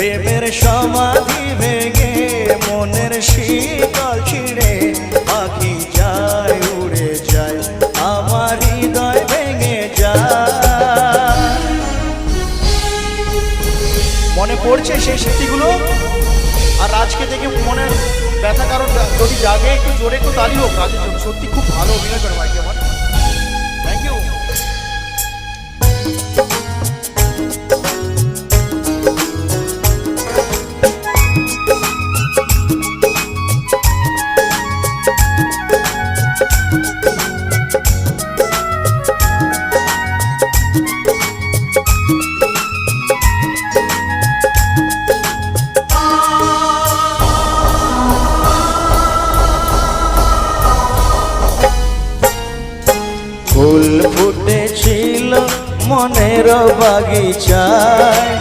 প্রেমের সমাধি ভেঙে মনের শীতল ছিঁড়ে পাখি যায় উড়ে যায়, আমার হৃদয় ভেঙে যায়। মনে পড়ছে সেই স্মৃতিগুলো আর আজকে দেখে মনে ব্যথা, কারণ যদি জাগে একটু জোরে একটু তালি হোক রাজের জন্য। সত্যি খুব ভালো অভিনয় করে ভাই আমার, থ্যাংক ইউ। ফুল ফুটেছিল মনের বাগিচায়,